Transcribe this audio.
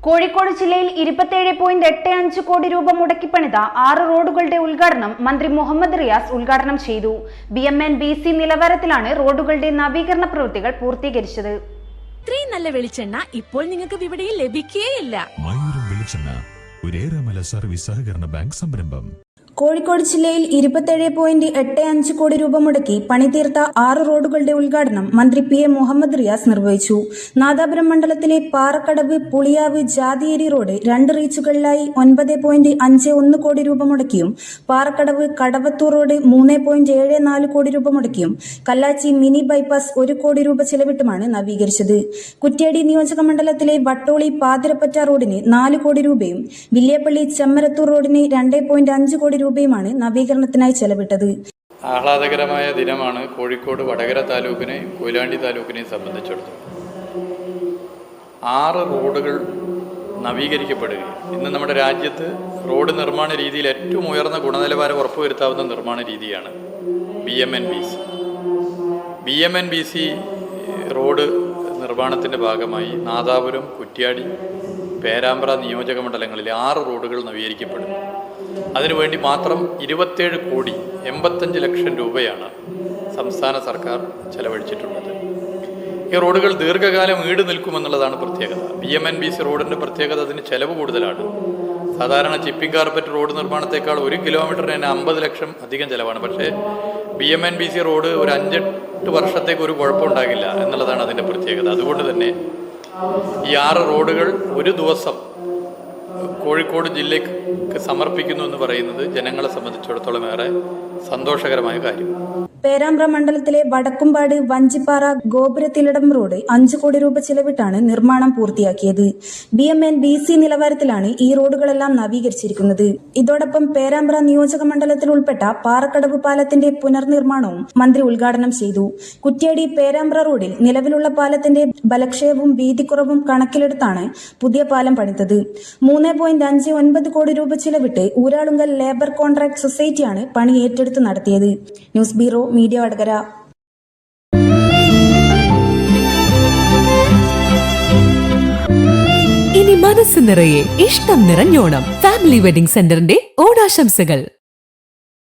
കോഴിക്കോട് ജില്ലയിൽ 27.85 കോടി രൂപ മുടക്കി പണിത 6 റോഡുകളുടെ ഉദ്ഘാടനം മന്ത്രി മുഹമ്മദ് റിയാസ് ഉദ്ഘാടനം ചെയ്തു. BMNBC നിലവാരത്തിലാണ് റോഡുകളുടെ നവീകരണ പ്രവൃത്തികൾ പൂർത്തീകരിച്ചത്. ഇത്രയും നല്ല വെളിച്ചെണ്ണ ഇപ്പോൾ നിങ്ങൾക്ക് വിപണിയിൽ ലഭിക്കുകയില്ല. മയൂരം വെളിച്ചെണ്ണ, ഒരു ഏറെമല സർവീസ് സഹകരണ ബാങ്ക് സംരംഭം. കോഴിക്കോട് ജില്ലയിൽ 27.85 കോടി രൂപ മുടക്കി പണിതീർത്ത 6 റോഡുകളുടെ ഉദ്ഘാടനം മന്ത്രി PM മുഹമ്മദ് റിയാസ് നിർവഹിച്ചു. നാദാപുരം മണ്ഡലത്തിലെ പാറക്കടവ്, പുളിയാവ്, ജാതിയേരി റോഡ് 2 റീച്ചുകളിലായി 9.51 കോടി രൂപ മുടക്കിയും, പാറക്കടവ് കടവത്തൂർ റോഡ് 3.74 കോടി രൂപ മുടക്കിയും, കല്ലാച്ചി മിനി ബൈപ്പാസ് 1 കോടി രൂപ ചെലവിട്ടുമാണ് നവീകരിച്ചത്. കുറ്റ്യാടി നിയോജക മണ്ഡലത്തിലെ വട്ടോളി പാതിരപ്പറ്റ റോഡിന് 4 കോടി രൂപയും, വില്ലേപ്പള്ളി ചെമ്മരത്തൂർ റോഡിന് 2.5 കോടി രൂപയുമാണ് നവീകരണത്തിനായി ചെലവിട്ടത്. ആഹ്ലാദകരമായ ദിനമാണ് കോഴിക്കോട് വടകര താലൂക്കിനെയും കൊയിലാണ്ടി താലൂക്കിനെയും സംബന്ധിച്ചിടത്തോളം. 6 റോഡുകൾ നവീകരിക്കപ്പെടുകയും ഇന്ന് നമ്മുടെ രാജ്യത്ത് റോഡ് നിർമ്മാണ രീതിയിൽ ഏറ്റവും ഉയർന്ന ഗുണനിലവാരം ഉറപ്പുവരുത്താവുന്ന നിർമ്മാണ രീതിയാണ് BMNBC റോഡ് നിർമ്മാണത്തിൻ്റെ ഭാഗമായി നാദാപുരം, കുറ്റ്യാടി, പേരാമ്പ്ര നിയോജക മണ്ഡലങ്ങളിലെ 6 റോഡുകൾ നവീകരിക്കപ്പെടും. അതിനുവേണ്ടി മാത്രം 27,85,00,000 രൂപയാണ് സംസ്ഥാന സർക്കാർ ചെലവഴിച്ചിട്ടുള്ളത്. ഈ റോഡുകൾ ദീർഘകാലം ഈട് നിൽക്കുമെന്നുള്ളതാണ് പ്രത്യേകത. BMNBC റോഡിൻ്റെ പ്രത്യേകത അതിന് ചെലവ് കൂടുതലാണ്. സാധാരണ ചിപ്പിംഗ് കാർപ്പറ്റ് റോഡ് നിർമ്മാണത്തെക്കാൾ 1 കിലോമീറ്ററിന് തന്നെ 50 ലക്ഷം അധികം ചിലവാണ്. പക്ഷേ BMNBC റോഡ് ഒരു 5-8 വർഷത്തേക്ക് ഒരു കുഴപ്പമുണ്ടാകില്ല എന്നുള്ളതാണ് അതിൻ്റെ പ്രത്യേകത. അതുകൊണ്ട് തന്നെ ഈ 6 റോഡുകൾ ഒരു ദിവസം കോഴിക്കോട് ജില്ലയ്ക്ക് സമർപ്പിക്കുന്നു എന്ന് പറയുന്നത് ജനങ്ങളെ സംബന്ധിച്ചിടത്തോളം ഏറെ സന്തോഷകരമായ കാര്യം. പേരാമ്പ്ര മണ്ഡലത്തിലെ വടക്കുംപാട്, വഞ്ചിപ്പാറ, ഗോപുരത്തിലടം റോഡ് 5 കോടി രൂപ ചെലവിട്ടാണ് നിർമ്മാണം പൂർത്തിയാക്കിയത്. BMNBC നിലവാരത്തിലാണ് ഈ റോഡുകളെല്ലാം നവീകരിച്ചിരിക്കുന്നത്. ഇതോടൊപ്പം പേരാമ്പ്ര നിയോജക മണ്ഡലത്തിൽ ഉൾപ്പെട്ട പാറക്കടവ് പാലത്തിന്റെ പുനർനിർമ്മാണവും മന്ത്രി ഉദ്ഘാടനം ചെയ്തു. കുറ്റ്യാടി പേരാമ്പ്ര റോഡിൽ നിലവിലുള്ള പാലത്തിന്റെ ബലക്ഷയവും വീതിക്കുറവും കണക്കിലെടുത്താണ് പുതിയ പാലം പണിതത്. 3.59 കോടി രൂപ ചിലവിട്ട് ഊരാളുങ്കൽ ലേബർ കോൺട്രാക്ട് സൊസൈറ്റിയാണ് പണി ഏറ്റെടുത്ത് നടത്തിയത്. News bureau, media Vadakara. ഇനി മനസ്സ് നിറയെ ഇഷ്ടം നിറഞ്ഞോണം. ഫാമിലി വെഡിംഗ് സെന്ററിന്റെ ഓണാശംസകൾ.